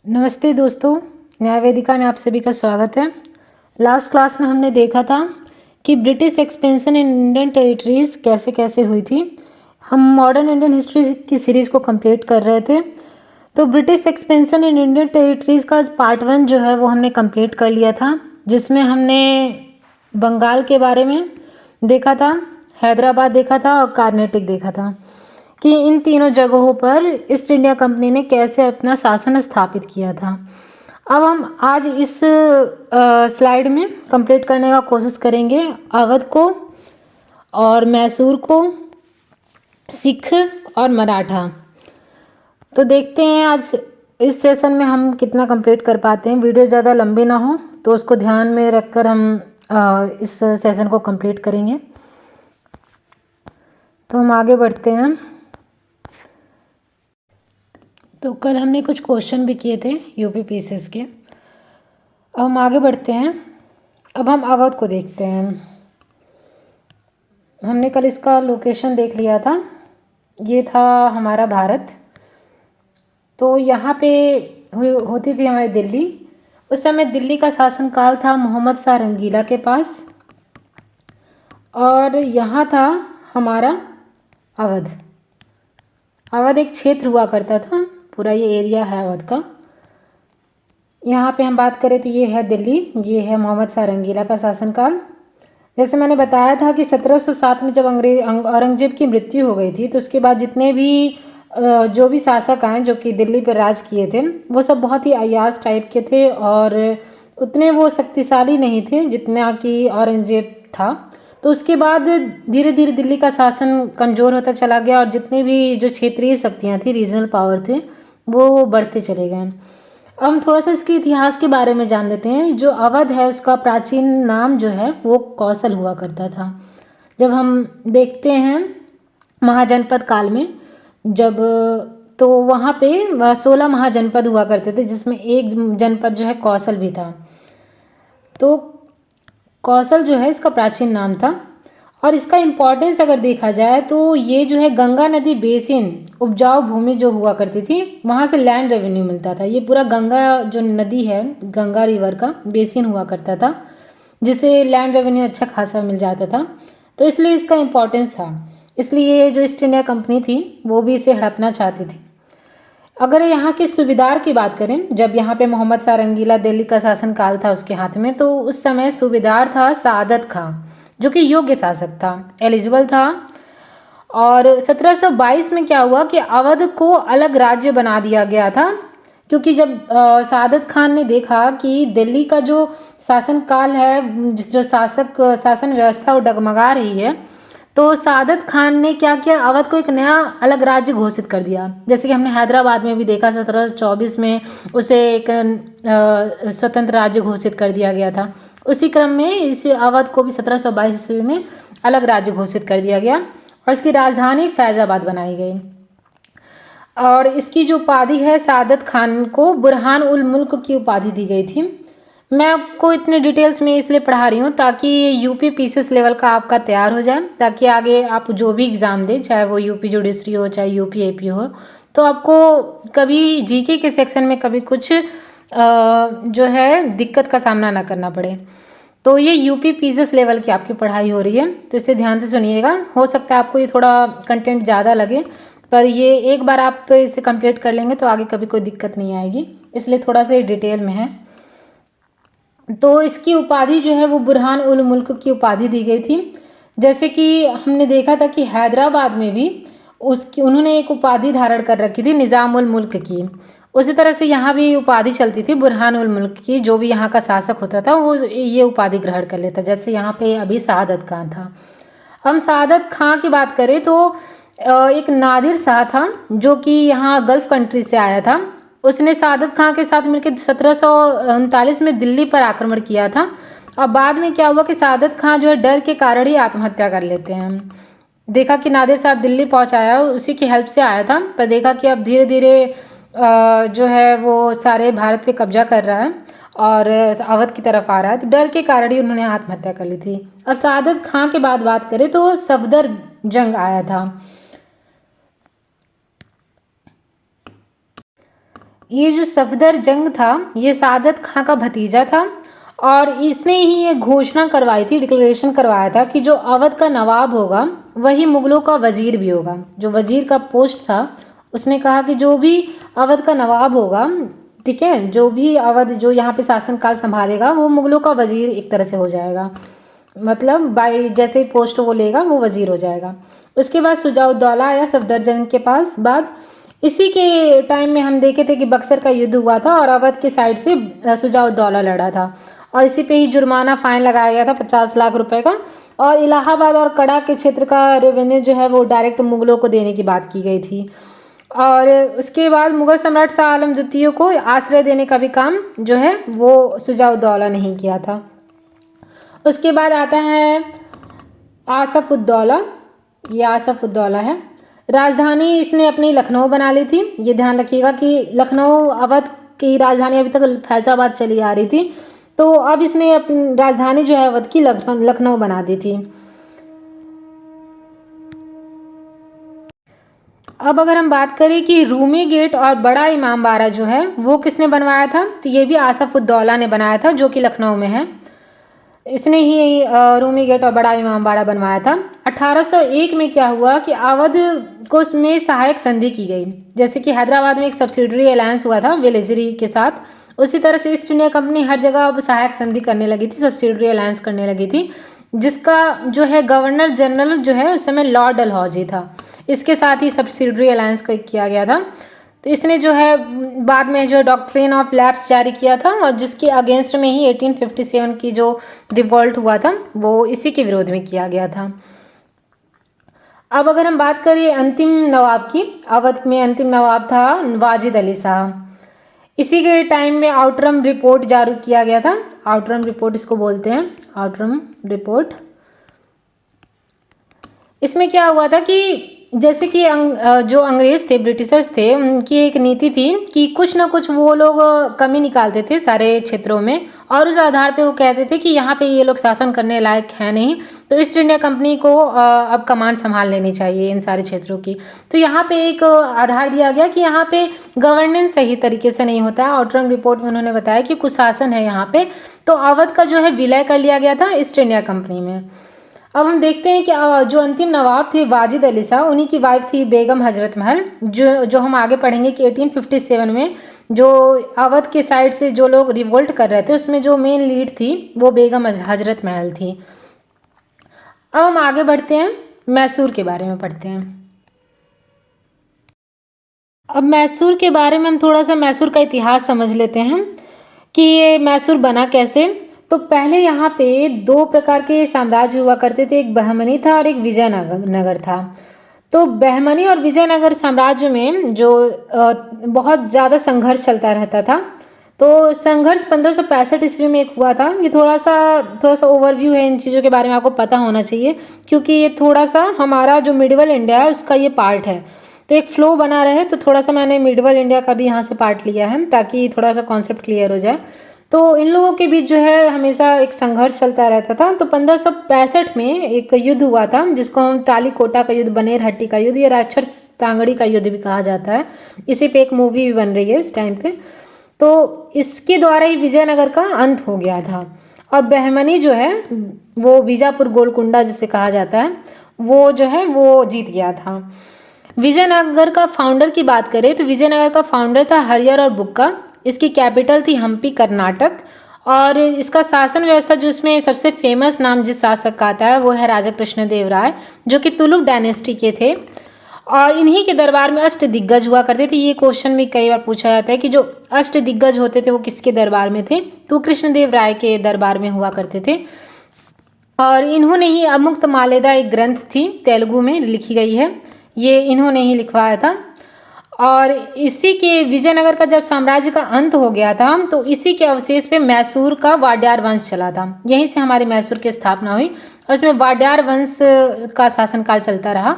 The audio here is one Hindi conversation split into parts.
नमस्ते दोस्तों, न्याय वेदिका में आप सभी का स्वागत है। लास्ट क्लास में हमने देखा था कि British expansion in Indian territories कैसे कैसे हुई थी। हम मॉडर्न इंडियन हिस्ट्री की सीरीज़ को कंप्लीट कर रहे थे। तो British expansion in Indian territories का पार्ट 1 जो है वो हमने कंप्लीट कर लिया था, जिसमें हमने बंगाल के बारे में देखा था, हैदराबाद देखा था और कर्नाटक देखा था कि इन तीनों जगहों पर ईस्ट इंडिया कंपनी ने कैसे अपना शासन स्थापित किया था। अब हम आज इस स्लाइड में कंप्लीट करने का कोशिश करेंगे अवध को और मैसूर को, सिख और मराठा। तो देखते हैं आज इस सेशन में हम कितना कंप्लीट कर पाते हैं। वीडियो ज़्यादा लंबी ना हो तो उसको ध्यान में रखकर हम इस सेशन को कंप्लीट करेंगे। तो हम आगे बढ़ते हैं। तो कल हमने कुछ क्वेश्चन भी किए थे यूपी पीसीएस के। अब हम आगे बढ़ते हैं। अब हम अवध को देखते हैं। हमने कल इसका लोकेशन देख लिया था, ये था हमारा भारत। तो यहाँ पे होती थी हमारी दिल्ली। उस समय दिल्ली का शासनकाल था मोहम्मद शाह रंगीला के पास, और यहाँ था हमारा अवध। अवध एक क्षेत्र हुआ करता था, पूरा ये एरिया है अवध का। यहाँ पे हम बात करें तो ये है दिल्ली, ये है मोहम्मद शाह रंगीला का शासनकाल। जैसे मैंने बताया था कि 1707 में जब औरंगजेब की मृत्यु हो गई थी, तो उसके बाद जितने भी जो भी शासक आए जो कि दिल्ली पर राज किए थे, वो सब बहुत ही अय्याश टाइप के थे और उतने वो शक्तिशाली नहीं थे जितना कि औरंगजेब था। तो उसके बाद धीरे धीरे दिल्ली का शासन कमज़ोर होता चला गया और जितने भी जो क्षेत्रीय शक्तियाँ थी, रीजनल पावर थे, वो बढ़ते चले गए। अब हम थोड़ा सा इसके इतिहास के बारे में जान लेते हैं। जो अवध है उसका प्राचीन नाम जो है वो कौशल हुआ करता था। जब हम देखते हैं महाजनपद काल में, जब तो वहाँ पे 16 महाजनपद हुआ करते थे, जिसमें एक जनपद जो है कौशल भी था। तो कौशल जो है इसका प्राचीन नाम था। और इसका इम्पोर्टेंस अगर देखा जाए तो ये जो है गंगा नदी बेसिन, उपजाऊ भूमि जो हुआ करती थी, वहाँ से लैंड रेवेन्यू मिलता था। ये पूरा गंगा जो नदी है, गंगा रिवर का बेसिन हुआ करता था, जिसे लैंड रेवेन्यू अच्छा खासा मिल जाता था। तो इसलिए इसका इम्पोर्टेंस था। इसलिए जो ईस्ट इंडिया कंपनी थी वो भी इसे हड़पना चाहती थी। अगर यहाँ के सूबेदार की बात करें, जब यहाँ पे मोहम्मद शाह रंगीला दिल्ली का शासन काल था उसके हाथ में, तो उस समय सूबेदार था सादत खां, जो कि योग्य शासक था, एलिजिबल था। और 1722 में क्या हुआ कि अवध को अलग राज्य बना दिया गया था, क्योंकि जब सादत खान ने देखा कि दिल्ली का जो शासन काल है, जो शासन व्यवस्था वो डगमगा रही है, तो सादत खान ने क्या किया, अवध को एक नया अलग राज्य घोषित कर दिया। जैसे कि हमने हैदराबाद में भी देखा, 1724 में उसे एक स्वतंत्र राज्य घोषित कर दिया गया था। उसी क्रम में इस अवध को भी 1722 ईस्वी में अलग राज्य घोषित कर दिया गया और इसकी राजधानी फैजाबाद बनाई गई। और इसकी जो उपाधि है, सादत खान को बुरहान उल मुल्क की उपाधि दी गई थी। मैं आपको इतने डिटेल्स में इसलिए पढ़ा रही हूँ ताकि यूपी पीसीएस लेवल का आपका तैयार हो जाए, ताकि आगे आप जो भी एग्ज़ाम दें, चाहे वो यूपी जुडिशरी हो चाहे यूपी एपी हो, तो आपको कभी जीके के सेक्शन में कभी कुछ जो है दिक्कत का सामना ना करना पड़े। तो ये यूपी पीसीएस लेवल की आपकी पढ़ाई हो रही है, तो इसे ध्यान से सुनिएगा। हो सकता है आपको ये थोड़ा कंटेंट ज़्यादा लगे, पर ये एक बार आप इसे कंप्लीट कर लेंगे तो आगे कभी कोई दिक्कत नहीं आएगी, इसलिए थोड़ा सा डिटेल में है। तो इसकी उपाधि जो है वो बुरहान उल मुल्क की उपाधि दी गई थी। जैसे कि हमने देखा था कि हैदराबाद में भी उन्होंने एक उपाधि धारण कर रखी थी, निज़ाम उल मुल्क की। उसी तरह से यहाँ भी उपाधि चलती थी बुरहान उल मुल्क की। जो भी यहाँ का शासक होता था वो ये उपाधि ग्रहण कर लेता, जैसे यहाँ पे अभी सादत खां था। हम सादत खां की बात करें तो एक नादिर शाह था जो कि यहाँ गल्फ कंट्री से आया था। उसने सादत खां के साथ मिलकर 1739 में दिल्ली पर आक्रमण किया था। और बाद में क्या हुआ कि सादत खां जो है डर के कारण ही आत्महत्या कर लेते हैं। देखा कि नादिर शाह दिल्ली पहुंचाया, उसी की हेल्प से आया था, पर देखा कि अब धीरे धीरे जो है वो सारे भारत पे कब्जा कर रहा है और अवध की तरफ आ रहा है, तो डर के कारण ही उन्होंने आत्महत्या कर ली थी। अब सादत खां के बाद बात करें तो सफदर जंग आया था। ये जो सफदर जंग था ये सादत खां का भतीजा था और इसने ही ये घोषणा करवाई थी, डिक्लेरेशन करवाया था कि जो अवध का नवाब होगा वही मुगलों का वजीर भी होगा। जो वजीर का पोस्ट था उसने कहा कि जो भी अवध का नवाब होगा, ठीक है, जो भी अवध जो यहाँ पे शासनकाल संभालेगा वो मुगलों का वजीर एक तरह से हो जाएगा, मतलब बाई जैसे ही पोस्ट वो लेगा वो वजीर हो जाएगा। उसके बाद सुजाउद्दौला आया सफदरजंग के पास बाद। इसी के टाइम में हम देखे थे कि बक्सर का युद्ध हुआ था और अवध के साइड से सुजाउद्दौला लड़ा था और इसी पे ही जुर्माना फाइन लगाया गया था 50 लाख रुपए का। और इलाहाबाद और कड़ा के क्षेत्र का रेवेन्यू जो है वो डायरेक्ट मुगलों को देने की बात की गई थी। और उसके बाद मुगल सम्राट शाह आलम द्वितीय को आश्रय देने का भी काम जो है वो सुजाउद्दौला ने ही किया था। उसके बाद आता है आसफउद्दौला। ये आसफउद्दौला है। राजधानी इसने अपनी लखनऊ बना ली थी। ये ध्यान रखिएगा कि लखनऊ अवध की राजधानी अभी तक फैजाबाद चली आ रही थी, तो अब इसने अपनी राजधानी जो है अवध की लखनऊ बना दी थी। अब अगर हम बात करें कि रूमी गेट और बड़ा इमामबाड़ा जो है वो किसने बनवाया था, तो ये भी आसफउद्दौला ने बनाया था जो कि लखनऊ में है। इसने ही रूमी गेट और बड़ा इमामबाड़ा बनवाया था। 1801 में क्या हुआ कि अवध को उसमें सहायक संधि की गई। जैसे कि हैदराबाद में एक सब्सिडरी अलायंस हुआ था वेलेजरी के साथ, उसी तरह से ईस्ट इंडिया कंपनी हर जगह अब सहायक संधि करने लगी थी, सब्सिडरी अलायंस करने लगी थी, जिसका जो है गवर्नर जनरल जो है उस समय लॉर्ड डलहौजी था। इसके साथ ही सब्सिडरी अलायंस किया गया था। तो इसने जो है बाद में जो डॉक्ट्रिन ऑफ लैप्स जारी किया था और जिसके अगेंस्ट में ही 1857 की जो रिवॉल्ट हुआ था वो इसी के विरोध में किया गया था। अब अगर हम बात करें अंतिम नवाब की, अवध में अंतिम नवाब था वाजिद अली शाह। इसी के टाइम में आउटरम रिपोर्ट जारी किया गया था। आउटरम रिपोर्ट इसको बोलते हैं, आउटरम रिपोर्ट। इसमें क्या हुआ था कि जैसे कि जो अंग्रेज थे, ब्रिटिशर्स थे, उनकी एक नीति थी कि कुछ ना कुछ वो लोग कमी निकालते थे सारे क्षेत्रों में और उस आधार पे वो कहते थे कि यहाँ पे ये लोग शासन करने लायक है नहीं, तो ईस्ट इंडिया कंपनी को अब कमान संभाल लेनी चाहिए इन सारे क्षेत्रों की। तो यहाँ पे एक आधार दिया गया कि यहाँ पे गवर्नेंस सही तरीके से नहीं होता है। आउटरम रिपोर्ट में उन्होंने बताया कि कुशासन है यहाँ पे, तो अवध का जो है विलय कर लिया गया था ईस्ट इंडिया कंपनी में। अब हम देखते हैं कि जो अंतिम नवाब थे वाजिद अली शाह, उन्हीं की वाइफ थी बेगम हजरत महल, जो हम आगे पढ़ेंगे कि 1857 में जो अवध के साइड से जो लोग रिवोल्ट कर रहे थे उसमें जो मेन लीड थी वो बेगम हजरत महल थी। अब हम आगे बढ़ते हैं, मैसूर के बारे में पढ़ते हैं। अब मैसूर के बारे में हम थोड़ा सा मैसूर का इतिहास समझ लेते हैं कि ये मैसूर बना कैसे। तो पहले यहाँ पे दो प्रकार के साम्राज्य हुआ करते थे, एक बहमनी था और एक विजयनगर था। तो बहमनी और विजयनगर साम्राज्य में जो बहुत ज़्यादा संघर्ष चलता रहता था। तो संघर्ष 1565 ईस्वी में एक हुआ था। ये थोड़ा सा ओवरव्यू है, इन चीज़ों के बारे में आपको पता होना चाहिए क्योंकि ये थोड़ा सा हमारा जो मिडिवल इंडिया है उसका ये पार्ट है, तो एक फ्लो बना रहे। तो थोड़ा सा मैंने मिडिवल इंडिया का भी यहाँ से पार्ट लिया है ताकि थोड़ा सा कॉन्सेप्ट क्लियर हो जाए। तो इन लोगों के बीच जो है हमेशा एक संघर्ष चलता रहता था। तो 1565 में एक युद्ध हुआ था जिसको हम तालीकोटा का युद्ध, बनेरहट्टी का युद्ध या राक्षस टांगड़ी का युद्ध भी कहा जाता है। इसी पे एक मूवी भी बन रही है इस टाइम पे। तो इसके द्वारा ही विजयनगर का अंत हो गया था और बहमनी जो है वो बीजापुर गोलकुंडा जिसे कहा जाता है वो जो है वो जीत गया था। विजयनगर का फाउंडर की बात करें तो विजयनगर का फाउंडर था हरिहर और बुक्का। इसकी कैपिटल थी हम्पी कर्नाटक और इसका शासन व्यवस्था जो इसमें सबसे फेमस नाम जिस शासक का आता है वो है राजा कृष्णदेव राय, जो कि तुलुक डायनेस्टी के थे और इन्हीं के दरबार में अष्ट दिग्गज हुआ करते थे। ये क्वेश्चन भी कई बार पूछा जाता है कि जो अष्ट दिग्गज होते थे वो किसके दरबार में थे, तो कृष्णदेव राय के दरबार में हुआ करते थे। और इन्होंने ही अमुक्त मालेदा एक ग्रंथ थी तेलुगु में लिखी गई है, ये इन्होंने ही लिखवाया था। और इसी के विजयनगर का जब साम्राज्य का अंत हो गया था तो इसी के अवशेष पे मैसूर का वाड्यार वंश चला था। यहीं से हमारे मैसूर की स्थापना हुई और इसमें वाड्यार वंश का शासनकाल चलता रहा।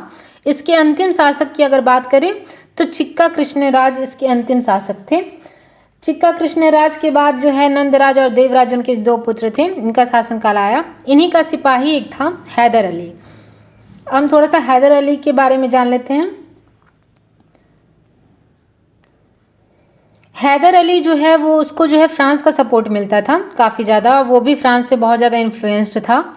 इसके अंतिम शासक की अगर बात करें तो चिक्का कृष्णराज इसके अंतिम शासक थे। चिक्का कृष्णराज के बाद जो है नंदराज और देवराज उनके दो पुत्र थे, इनका शासनकाल आया। इन्हीं का सिपाही एक था हैदर अली। हम थोड़ा सा हैदर अली के बारे में जान लेते हैं। हैदर अली जो है वो उसको जो है फ्रांस का सपोर्ट मिलता था काफ़ी ज़्यादा, वो भी फ्रांस से बहुत ज़्यादा इन्फ्लुएंस्ड था।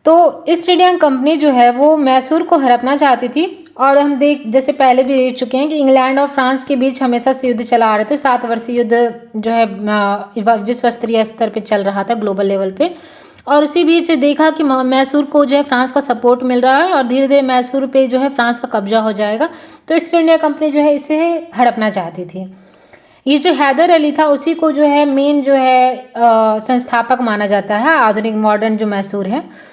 तो ईस्ट इंडिया कंपनी जो है वो मैसूर को हड़पना चाहती थी। और हम जैसे पहले भी देख चुके हैं कि इंग्लैंड और फ्रांस के बीच हमेशा से युद्ध चला आ रहे थे। 7 वर्षीय युद्ध जो है विश्व स्तरीय स्तर पे चल रहा था, ग्लोबल लेवल पे। और उसी बीच देखा कि मैसूर को जो है फ्रांस का सपोर्ट मिल रहा है और धीरे धीरे मैसूर पे जो है फ्रांस का कब्जा हो जाएगा। तो ईस्ट इंडिया कंपनी जो है इसे हड़पना चाहती थी। ये जो हैदर अली था उसी को जो है मेन जो है संस्थापक माना जाता है आधुनिक मॉडर्न जो मैसूर है।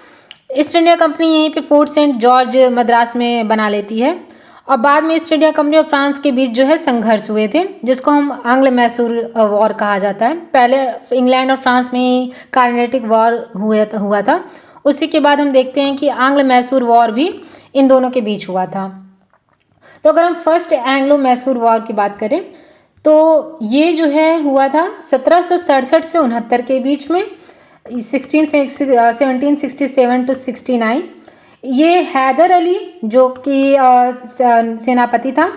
ईस्ट इंडिया कंपनी यहीं पे फोर्ट सेंट जॉर्ज मद्रास में बना लेती है। और बाद में ईस्ट इंडिया कंपनी और फ्रांस के बीच जो है संघर्ष हुए थे, जिसको हम आंग्ल मैसूर वॉर कहा जाता है। पहले इंग्लैंड और फ्रांस में ही कार्नेटिक वॉर हुआ था। उसी के बाद हम देखते हैं कि आंग्ल मैसूर वॉर भी इन दोनों के बीच हुआ था। तो अगर हम फर्स्ट एंग्लो मैसूर वॉर की बात करें तो ये जो है हुआ था 1767 से 69 के बीच में, 1767 टू 69। ये हैदर अली जो कि सेनापति था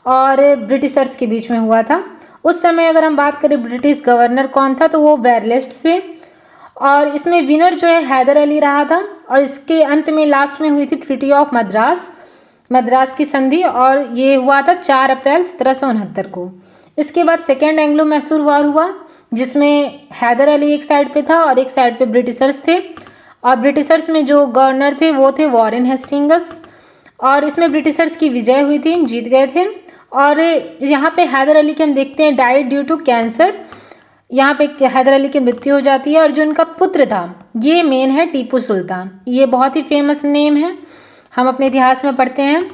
और ब्रिटिशर्स के बीच में हुआ था। उस समय अगर हम बात करें ब्रिटिश गवर्नर कौन था तो वो वेरलेस्ट थे। और इसमें विनर जो है हैदर अली रहा था। और इसके अंत में लास्ट में हुई थी ट्रीटी ऑफ मद्रास की संधि, और ये हुआ था 4 अप्रैल 1769 को। इसके बाद सेकेंड एंग्लो मैसूर वॉर हुआ, जिसमें हैदर अली एक साइड पे था और एक साइड पे ब्रिटिशर्स थे। और ब्रिटिशर्स में जो गवर्नर थे वो थे वॉरेन हेस्टिंग्स। और इसमें ब्रिटिशर्स की विजय हुई थी, जीत गए थे। और यहाँ पे हैदर अली के हम देखते हैं डाइड ड्यू टू कैंसर। यहाँ पे हैदर अली की मृत्यु हो जाती है। और जो उनका पुत्र था ये मेन है टीपू सुल्तान। ये बहुत ही फेमस नेम है, हम अपने इतिहास में पढ़ते हैं।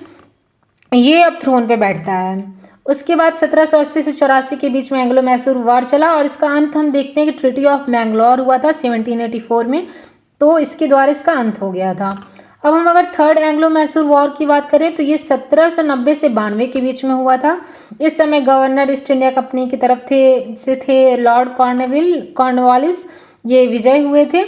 ये अब थ्रोन पे बैठता है। उसके बाद 1780 से 84 के बीच में एंग्लो मैसूर वॉर चला और इसका अंत हम देखते हैं कि ट्रीटी ऑफ मैंगलोर हुआ था 1784 में। तो इसके द्वारा इसका अंत हो गया था। अब हम अगर थर्ड एंग्लो मैसूर वॉर की बात करें तो ये 1790 से 92 के बीच में हुआ था। इस समय गवर्नर ईस्ट इंडिया कंपनी की तरफ थे लॉर्ड कॉर्नवालिस। ये विजय हुए थे।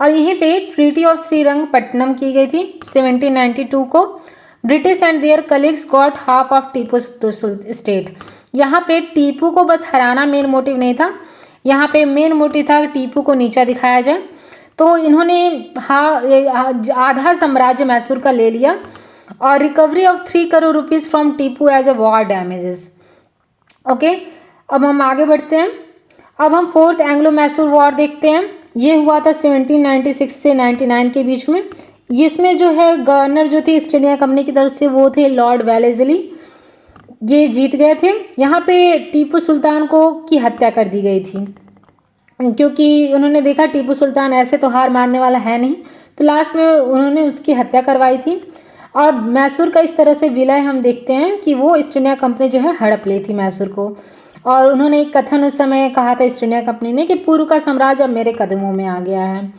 और यहीं पे ट्रीटी ऑफ श्रीरंगपट्टनम की गई थी 1792 को। British and their colleagues got half of Tipu state. यहाँ पे टीपू को बस हराना मेन मोटिव नहीं था, यहाँ पे मेन मोटिव था कि टीपू को नीचा दिखाया जाए। तो इन्होंने आधा साम्राज्य मैसूर का ले लिया और recovery of 3 crore rupees from Tipu as a war damages. Okay, अब हम आगे बढ़ते हैं। अब हम फोर्थ एंग्लो मैसूर वॉर देखते हैं। ये हुआ था 1796 से 99 के बीच में। इसमें जो है गवर्नर जो थे ईस्ट इंडिया कंपनी की तरफ से वो थे लॉर्ड वेलेस्ली। ये जीत गए थे। यहाँ पे टीपू सुल्तान को की हत्या कर दी गई थी, क्योंकि उन्होंने देखा टीपू सुल्तान ऐसे तो हार मानने वाला है नहीं, तो लास्ट में उन्होंने उसकी हत्या करवाई थी। और मैसूर का इस तरह से विलय हम देखते हैं कि वो ईस्ट इंडिया कंपनी जो है हड़प ली थी मैसूर को। और उन्होंने एक कथन उस समय कहा था ईस्ट इंडिया कंपनी ने कि पूर्व का साम्राज्य अब मेरे कदमों में आ गया है।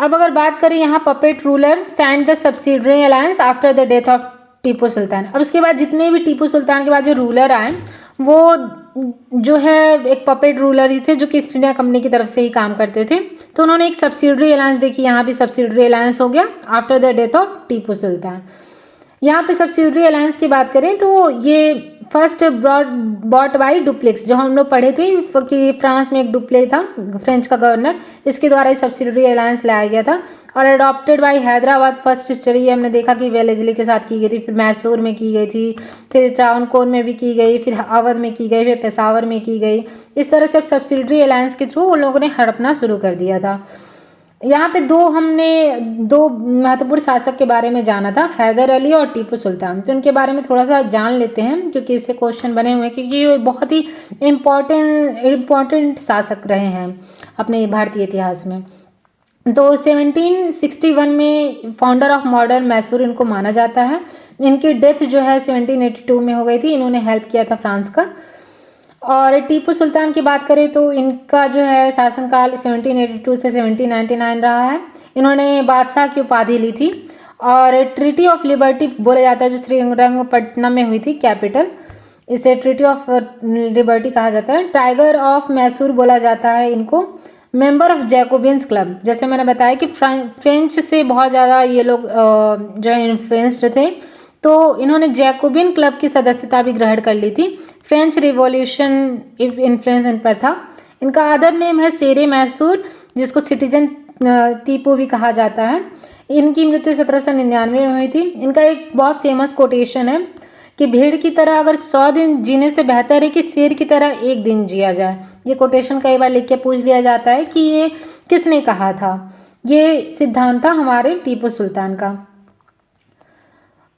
अब अगर बात करें यहाँ puppet ruler signed the subsidiary alliance after the death of Tipu Sultan. अब उसके बाद जितने भी टीपू सुल्तान के बाद जो रूलर आए वो जो है एक पपेट रूलर ही थे जो कि ईस्ट इंडिया कंपनी की तरफ से ही काम करते थे। तो उन्होंने एक सब्सिडरी अलायंस देखी, यहाँ भी सब्सिडरी अलायंस हो गया after the death of Tipu Sultan. यहाँ पे सब्सिडरी अलायंस की बात करें तो ये फर्स्ट बॉट बाई डुप्लेक्स, जो हम लोग पढ़े थे कि फ्रांस में एक डुप्ले था फ्रेंच का गवर्नर, इसके द्वारा ही सब्सिडरी अलायंस लाया गया था। और adopted by Hyderabad first history हमने देखा कि वेलेस्ली के साथ की गई थी, फिर मैसूर में की गई थी, फिर त्रावणकोर में भी की गई, फिर अवध में की गई, फिर पेशावर में की गई। इस तरह से अब सब्सिडरी अलायंस के थ्रू उन लोगों ने हड़पना शुरू कर दिया था। यहाँ पे हमने दो महत्वपूर्ण शासक के बारे में जाना था, हैदर अली और टीपू सुल्तान। तो इनके बारे में थोड़ा सा जान लेते हैं क्योंकि इससे क्वेश्चन बने हुए हैं, क्योंकि ये बहुत ही इम्पोर्टेंट शासक रहे हैं अपने भारतीय इतिहास में। तो 1761 में फाउंडर ऑफ मॉडर्न मैसूर इनको माना जाता है। इनकी डेथ जो है 1782 में हो गई थी। इन्होंने हेल्प किया था फ्रांस का। और टीपू सुल्तान की बात करें तो इनका जो है शासनकाल 1782 से 1799 रहा है। इन्होंने बादशाह की उपाधि ली थी और ट्रीटी ऑफ लिबर्टी बोला जाता है जो श्रीरंगपट्टनम में हुई थी कैपिटल, इसे ट्रीटी ऑफ लिबर्टी कहा जाता है। टाइगर ऑफ मैसूर बोला जाता है इनको। मेंबर ऑफ जैकोबिन्स क्लब, जैसे मैंने बताया कि फ्रेंच से बहुत ज़्यादा ये लोग जो है इन्फ्लुएंस्ड थे, तो इन्होंने जैकोबियन क्लब की सदस्यता भी ग्रहण कर ली थी। फ्रेंच रिवॉल्यूशन इन्फ्लुएंस इन पर था। इनका अदर नेम है सेरे मैसूर, जिसको सिटीजन टीपो भी कहा जाता है। इनकी मृत्यु 1799 में हुई थी। इनका एक बहुत फेमस कोटेशन है कि भीड़ की तरह अगर 100 दिन जीने से बेहतर है कि शेर की तरह एक दिन जिया जाए। ये कोटेशन कई बार लिख के पूछ लिया जाता है कि ये किसने कहा था। ये सिद्धांत था हमारे टीपू सुल्तान का।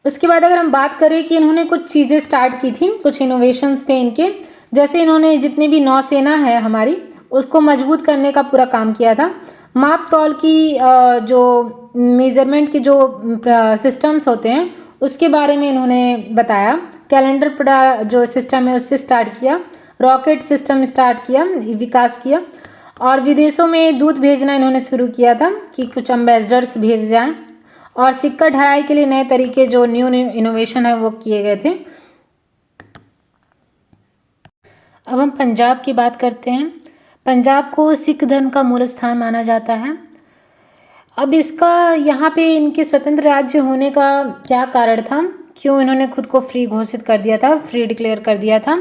उसके बाद अगर हम बात करें कि इन्होंने कुछ चीज़ें स्टार्ट की थी, कुछ इनोवेशंस थे इनके, जैसे इन्होंने जितनी भी नौसेना है हमारी उसको मजबूत करने का पूरा काम किया था। माप तौल की जो मेजरमेंट की जो सिस्टम्स होते हैं उसके बारे में इन्होंने बताया। कैलेंडर जो सिस्टम है उससे स्टार्ट किया। रॉकेट सिस्टम स्टार्ट किया, विकास किया। और विदेशों में दूध भेजना इन्होंने शुरू किया था कि कुछ एम्बेसडर्स भेज जाएं। और सिक्का ढलाई के लिए नए तरीके जो न्यू इनोवेशन है वो किए गए थे। अब हम पंजाब की बात करते हैं। पंजाब को सिख धर्म का मूल स्थान माना जाता है। अब इसका यहाँ पे इनके स्वतंत्र राज्य होने का क्या कारण था, क्यों इन्होंने खुद को फ्री घोषित कर दिया था, फ्री डिक्लेयर कर दिया था,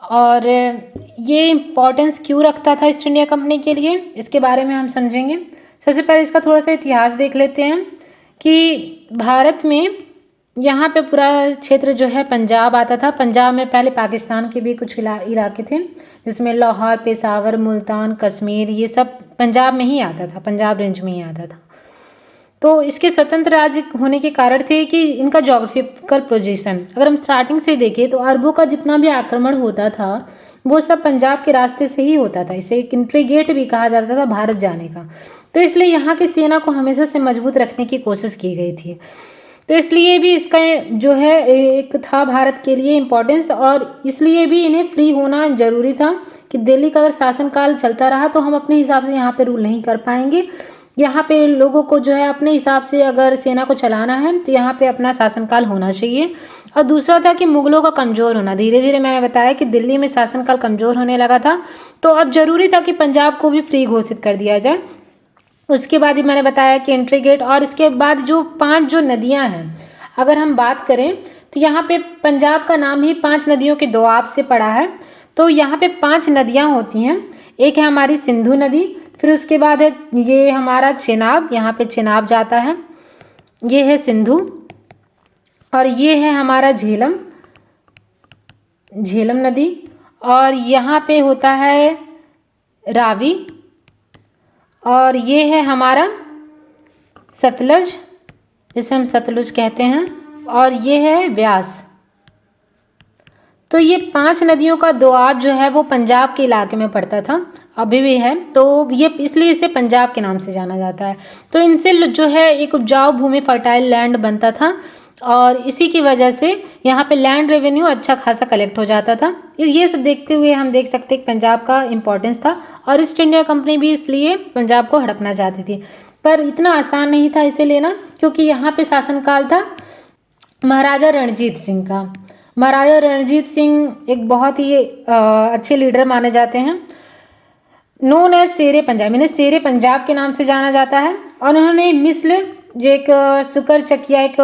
और ये इम्पोर्टेंस क्यों रखता था ईस्ट इंडिया कंपनी के लिए, इसके बारे में हम समझेंगे। सबसे पहले इसका थोड़ा सा इतिहास देख लेते हैं कि भारत में यहाँ पे पूरा क्षेत्र जो है पंजाब आता था। पंजाब में पहले पाकिस्तान के भी कुछ इलाके थे, जिसमें लाहौर, पेशावर, मुल्तान, कश्मीर, ये सब पंजाब में ही आता था, पंजाब रेंज में ही आता था। तो इसके स्वतंत्र राज्य होने के कारण थे कि इनका जोग्राफिकल पोजीशन, अगर हम स्टार्टिंग से देखें तो अरबों का जितना भी आक्रमण होता था वो सब पंजाब के रास्ते से ही होता था। इसे एक एंट्री गेट भी कहा जाता था भारत जाने का। तो इसलिए यहाँ की सेना को हमेशा से मजबूत रखने की कोशिश की गई थी। तो इसलिए भी इसका जो है एक था भारत के लिए इम्पोर्टेंस, और इसलिए भी इन्हें फ्री होना जरूरी था कि दिल्ली का अगर शासनकाल चलता रहा तो हम अपने हिसाब से यहाँ पे रूल नहीं कर पाएंगे। यहाँ पे लोगों को जो है अपने हिसाब से अगर सेना को चलाना है तो यहाँ पे अपना शासनकाल होना चाहिए। और दूसरा था कि मुगलों का कमज़ोर होना। धीरे धीरे मैंने बताया कि दिल्ली में शासनकाल कमज़ोर होने लगा था, तो अब जरूरी था कि पंजाब को भी फ्री घोषित कर दिया जाए। उसके बाद ही मैंने बताया कि एंट्री गेट, और इसके बाद जो 5 जो नदियाँ हैं अगर हम बात करें तो यहाँ पे पंजाब का नाम ही 5 नदियों के दोआब से पड़ा है। तो यहाँ पे 5 नदियाँ होती हैं। एक है हमारी सिंधु नदी, फिर उसके बाद है ये हमारा चेनाब, यहाँ पे चेनाब जाता है, ये है सिंधु, और ये है हमारा झेलम, झेलम नदी, और यहाँ पे होता है रावी, और ये है हमारा सतलज, जिसे हम सतलुज कहते हैं, और ये है व्यास। तो ये 5 नदियों का दोआब जो है वो पंजाब के इलाके में पड़ता था, अभी भी है। तो ये इसलिए इसे पंजाब के नाम से जाना जाता है। तो इनसे जो है एक उपजाऊ भूमि, फर्टाइल लैंड बनता था, और इसी की वजह से यहाँ पे लैंड रेवेन्यू अच्छा खासा कलेक्ट हो जाता था। ये सब देखते हुए हम देख सकते हैं पंजाब का इम्पोर्टेंस था, और ईस्ट इंडिया कंपनी भी इसलिए पंजाब को हड़पना चाहती थी। पर इतना आसान नहीं था इसे लेना, क्योंकि यहाँ पे शासनकाल था महाराजा रणजीत सिंह का। महाराजा रणजीत सिंह एक बहुत ही अच्छे लीडर माने जाते हैं, नोन एज शेरे पंजाब, इन्हें शेरे पंजाब के नाम से जाना जाता है। और उन्होंने मिस्ल, जो एक शुकर चकिया एक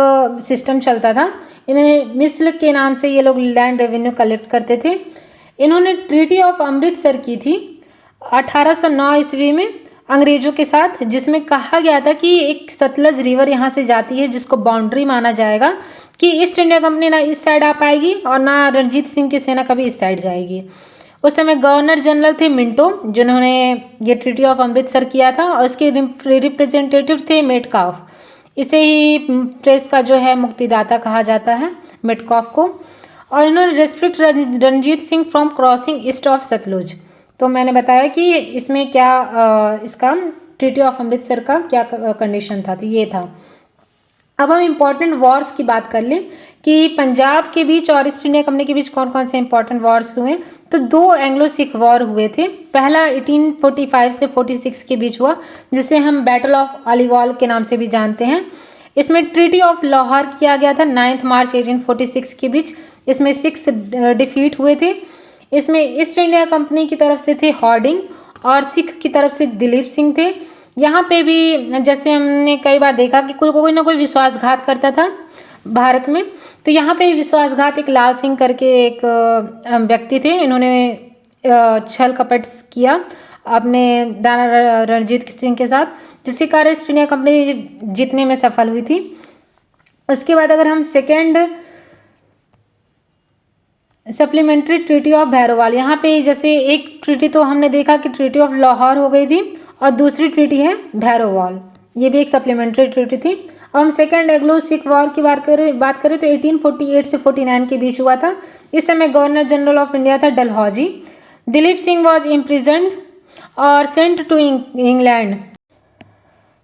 सिस्टम चलता था, इन्हें मिस्ल के नाम से ये लोग लैंड रेवेन्यू कलेक्ट करते थे। इन्होंने ट्रीटी ऑफ अमृतसर की थी 1809 ईस्वी में अंग्रेजों के साथ, जिसमें कहा गया था कि एक सतलज रिवर यहाँ से जाती है, जिसको बाउंड्री माना जाएगा कि ईस्ट इंडिया कंपनी ना इस साइड आ पाएगी और ना रणजीत सिंह की सेना कभी इस साइड जाएगी। उस समय गवर्नर जनरल थे मिंटो, जिन्होंने ये ट्रीटी ऑफ अमृतसर किया था, और इसके रिप्रेजेंटेटिव थे मेटकाफ। इसे ही प्रेस का जो है मुक्तिदाता कहा जाता है, मेटकाफ को। और इन्होंने restrict Ranjit Singh from crossing east of Sutlej. तो मैंने बताया कि इसमें क्या इसका ट्रीटी ऑफ अमृतसर का क्या कंडीशन था, तो ये था। अब हम इम्पॉर्टेंट वॉर्स की बात कर लें कि पंजाब के बीच और ईस्ट इंडिया कंपनी के बीच कौन कौन से इंपॉर्टेंट वॉर्स हुए। तो 2 एंग्लो सिख वॉर हुए थे। पहला 1845 से 46 के बीच हुआ, जिसे हम बैटल ऑफ अलीवाल के नाम से भी जानते हैं। इसमें ट्रीटी ऑफ लाहौर किया गया था 9 मार्च 1846 के बीच। इसमें 6 डिफीट हुए थे। इसमें ईस्ट इंडिया कंपनी की तरफ से थे हॉर्डिंग, और सिख की तरफ से दिलीप सिंह थे। यहाँ पे भी जैसे हमने कई बार देखा कि कोई ना कोई विश्वासघात करता था। भारत में। तो यहाँ पे विश्वासघात एक लाल सिंह करके एक व्यक्ति थे, इन्होंने छल कपट किया अपने दाना रणजीत सिंह के साथ, जिसके कारण ईस्ट इंडिया कंपनी जीतने में सफल हुई थी। उसके बाद अगर हम second supplementary treaty of Bhairowal, यहाँ पे जैसे एक ट्रीटी तो हमने देखा कि ट्रीटी ऑफ लाहौर हो गई थी और दूसरी ट्रीटी है भैरोवाल, ये भी एक सप्लीमेंट्री ट्रीटी थी। अब हम सेकेंड एंग्लो सिख वॉर की बात करें तो 1848 से 49 के बीच हुआ था। इस समय गवर्नर जनरल ऑफ इंडिया था डलहौजी। दिलीप सिंह वॉज इम्प्रिजन्ड और सेंट टू इंग्लैंड।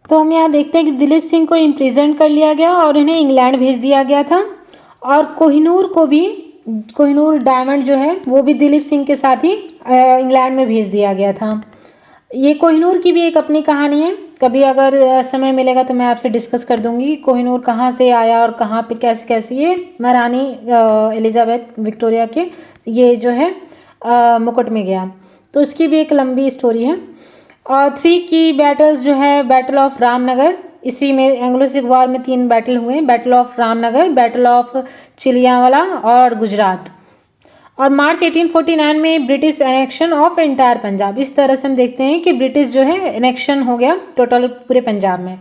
तो हम यहाँ देखते हैं कि दिलीप सिंह को इम्प्रिजन कर लिया गया और इन्हें इंग्लैंड भेज दिया गया था। और कोहिनूर डायमंड जो है वो भी दिलीप सिंह के साथ ही इंग्लैंड में भेज दिया गया था। ये कोहिनूर की भी एक अपनी कहानी है, कभी अगर समय मिलेगा तो मैं आपसे डिस्कस कर दूंगी कोहिनूर कहाँ से आया और कहाँ पे कैसे कैसे ये महारानी एलिजाबेथ विक्टोरिया के ये जो है मुकुट में गया, तो इसकी भी एक लंबी स्टोरी है। और 3 की बैटल्स जो है, बैटल ऑफ रामनगर, इसी में एंग्लो सिख वॉर में 3 बैटल हुए, battle of Ramnagar, battle of Chillianwala और गुजरात। और मार्च 1849 में British annexation of entire Punjab. इस तरह से हम देखते हैं कि ब्रिटिश जो है एनेक्शन हो गया टोटल पूरे पंजाब में।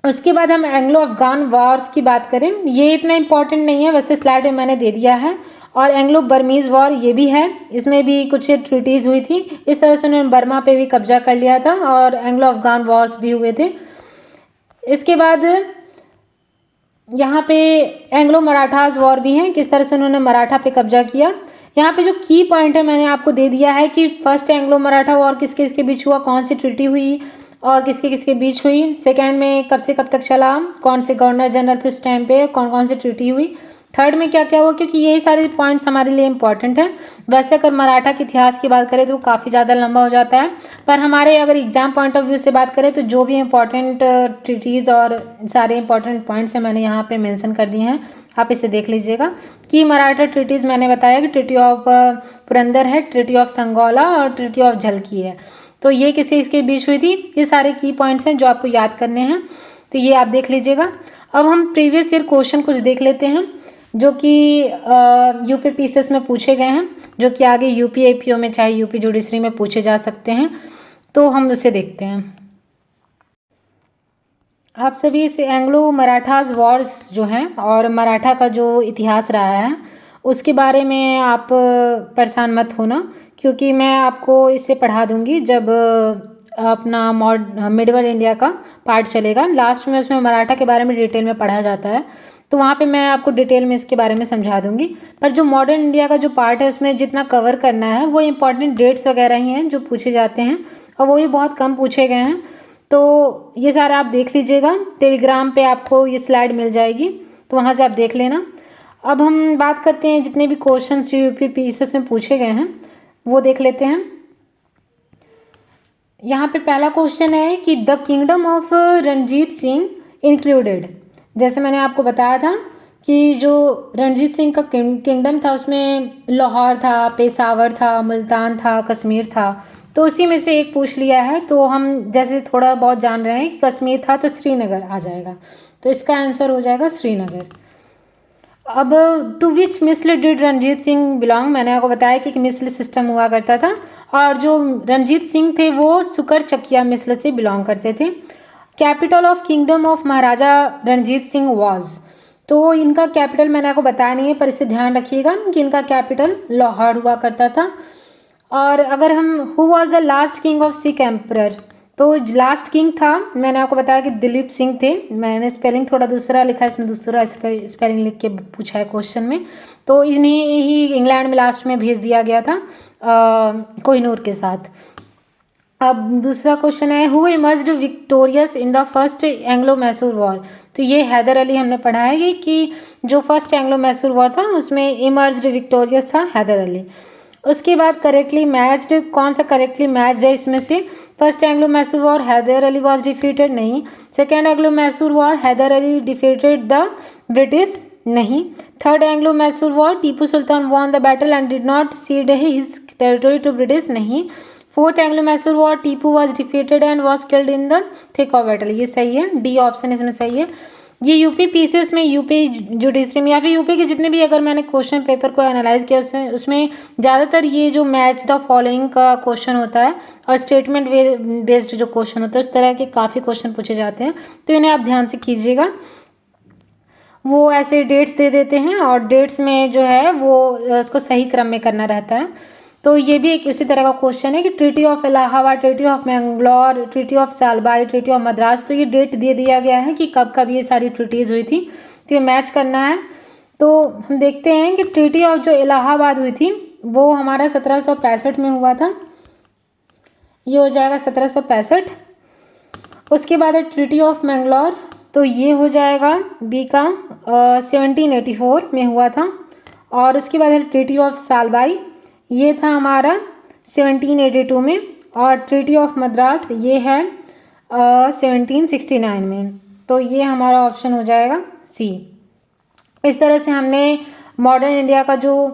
उसके बाद हम एंग्लो अफगान वॉर्स की बात करें, ये इतना इंपॉर्टेंट नहीं है, वैसे स्लाइड में मैंने दे दिया है। और एंग्लो बर्मीज वॉर ये भी है, इसमें भी कुछ ट्रीटीज हुई थी, इस तरह से उन्होंने बर्मा पे भी कब्जा कर लिया था और एंग्लो अफगान वॉर्स भी हुए थे। इसके बाद यहाँ पे एंग्लो मराठाज वॉर भी हैं, किस तरह से उन्होंने मराठा पे कब्जा किया। यहाँ पे जो की पॉइंट है मैंने आपको दे दिया है कि फर्स्ट एंग्लो मराठा वॉर किसके किसके बीच हुआ, कौन सी ट्रीटी हुई और किसके किसके बीच हुई, सेकेंड में कब से कब तक चला, कौन से गवर्नर जनरल थे उस टाइम पे, कौन कौन सी ट्रीटी हुई, थर्ड में क्या क्या हुआ, क्योंकि यही सारे पॉइंट्स हमारे लिए इंपॉर्टेंट हैं। वैसे अगर मराठा के इतिहास की बात करें तो काफ़ी ज़्यादा लंबा हो जाता है, पर हमारे अगर एग्जाम पॉइंट ऑफ व्यू से बात करें तो जो भी इंपॉर्टेंट ट्रीटीज़ और सारे इंपॉर्टेंट पॉइंट्स हैं मैंने यहाँ पे मेंशन कर दिए हैं, आप इसे देख लीजिएगा। कि मराठा ट्रीटीज़ मैंने बताया कि ट्रीटी ऑफ पुरंदर है, ट्रीटी ऑफ संगौला और ट्रीटी ऑफ झलकी है, तो ये किसी इसके बीच हुई थी। ये सारे की पॉइंट्स हैं जो आपको याद करने हैं, तो ये आप देख लीजिएगा। अब हम प्रीवियस ईयर क्वेश्चन कुछ देख लेते हैं जो कि यूपी पीसीएस में पूछे गए हैं, जो कि आगे यूपी एपीओ में चाहे यूपी जुडिशरी में पूछे जा सकते हैं, तो हम उसे देखते हैं। आप सभी इस एंग्लो मराठाज वॉर्स जो हैं और मराठा का जो इतिहास रहा है उसके बारे में आप परेशान मत होना, क्योंकि मैं आपको इसे पढ़ा दूंगी जब अपना मिडवल इंडिया का पार्ट चलेगा, लास्ट में उसमें मराठा के बारे में डिटेल में पढ़ा जाता है, तो वहाँ पे मैं आपको डिटेल में इसके बारे में समझा दूंगी। पर जो मॉडर्न इंडिया का जो पार्ट है उसमें जितना कवर करना है वो इंपॉर्टेंट डेट्स वगैरह ही हैं जो पूछे जाते हैं, और वो भी बहुत कम पूछे गए हैं, तो ये सारा आप देख लीजिएगा। टेलीग्राम पे आपको ये स्लाइड मिल जाएगी, तो वहाँ से आप देख लेना। अब हम बात करते हैं जितने भी क्वेश्चन यूपी पीसीएस में पूछे गए हैं वो देख लेते हैं। यहाँ पे पहला क्वेश्चन है कि the kingdom of Ranjit Singh included, जैसे मैंने आपको बताया था कि जो रणजीत सिंह का किंगडम था उसमें लाहौर था, पेशावर था, मुल्तान था, कश्मीर था, तो उसी में से एक पूछ लिया है। तो हम जैसे थोड़ा बहुत जान रहे हैं कि कश्मीर था तो श्रीनगर आ जाएगा, तो इसका आंसर हो जाएगा श्रीनगर। अब to which misl did Ranjit Singh belong, मैंने आपको बताया कि मिसल सिस्टम हुआ करता था और जो रणजीत सिंह थे वो सुकर चकिया मिसल से बिलोंग करते थे। Capital of kingdom of Maharaja Ranjit Singh was, तो इनका कैपिटल मैंने आपको बताया नहीं है पर इसे ध्यान रखिएगा कि इनका कैपिटल लाहौर हुआ करता था। और अगर हम who was the last king of Sikh emperor, तो लास्ट किंग था मैंने आपको बताया कि दिलीप सिंह थे, मैंने स्पेलिंग थोड़ा दूसरा लिखा है, इसमें दूसरा स्पेलिंग लिख के पूछा है क्वेश्चन में, तो इन्हें ही इंग्लैंड में लास्ट में भेज दिया गया था कोहिनूर के साथ। अब दूसरा क्वेश्चन है who emerged victorious in the first Anglo Mysore war, तो ये हैदर अली हमने पढ़ा है कि जो फर्स्ट एंग्लो मैसूर वॉर था उसमें इमर्ज्ड विक्टोरियस था हैदर अली। उसके बाद करेक्टली मैच्ड, कौन सा करेक्टली मैच्ड है इसमें से, first Anglo Mysore war Hyder Ali was defeated, नहीं। Second Anglo Mysore war Hyder Ali defeated the British, नहीं। Third Anglo Mysore war Tipu Sultan won the battle and did not cede his territory to British, नहीं। Fourth Anglo Mysore war Tipu was defeated and was killed in the thick of battle, ये सही है, डी ऑप्शन इसमें सही है। ये यूपी पीसीएस में, यूपी जुडिशरी में, या फिर यूपी के जितने भी अगर मैंने क्वेश्चन पेपर को एनालाइज किया उसमें ज़्यादातर ये जो मैच द फॉलोइंग का क्वेश्चन होता है और स्टेटमेंट बेस्ड जो क्वेश्चन होता है उस तरह के काफ़ी क्वेश्चन पूछे जाते हैं, तो इन्हें आप ध्यान से कीजिएगा। वो ऐसे डेट्स दे देते हैं और डेट्स में जो है वो उसको सही क्रम में करना रहता है। तो ये भी एक उसी तरह का क्वेश्चन है कि treaty of Allahabad, treaty of Mangalore, treaty of Salbai, treaty of Madras, तो ये डेट दे दिया गया है कि कब कब ये सारी ट्रीटीज़ हुई थी, तो ये मैच करना है। तो हम देखते हैं कि ट्रीटी ऑफ जो इलाहाबाद हुई थी वो हमारा 1765 में हुआ था, ये हो जाएगा 1765। उसके बाद है ट्रीटी ऑफ मैंगलोर, तो ये हो जाएगा बी का 1784 में हुआ था। और उसके बाद है ट्रीटी ऑफ सालबाई, ये था हमारा 1782 में। और ट्रीटी ऑफ मद्रास ये है 1769 में। तो ये हमारा ऑप्शन हो जाएगा सी। इस तरह से हमने मॉडर्न इंडिया का जो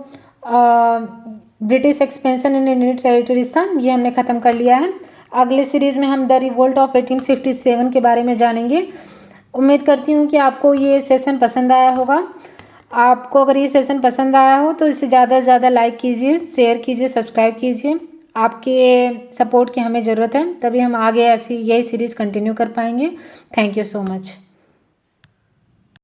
British expansion in Indian territories था ये हमने ख़त्म कर लिया है। अगले सीरीज़ में हम द रिवोल्ट ऑफ 1857 के बारे में जानेंगे। उम्मीद करती हूँ कि आपको ये सेशन पसंद आया होगा। आपको अगर ये सेशन पसंद आया हो तो इसे ज़्यादा से ज़्यादा लाइक कीजिए, शेयर कीजिए, सब्सक्राइब कीजिए। आपके सपोर्ट की हमें ज़रूरत है, तभी हम आगे ऐसी यही सीरीज़ कंटिन्यू कर पाएंगे। Thank you so much.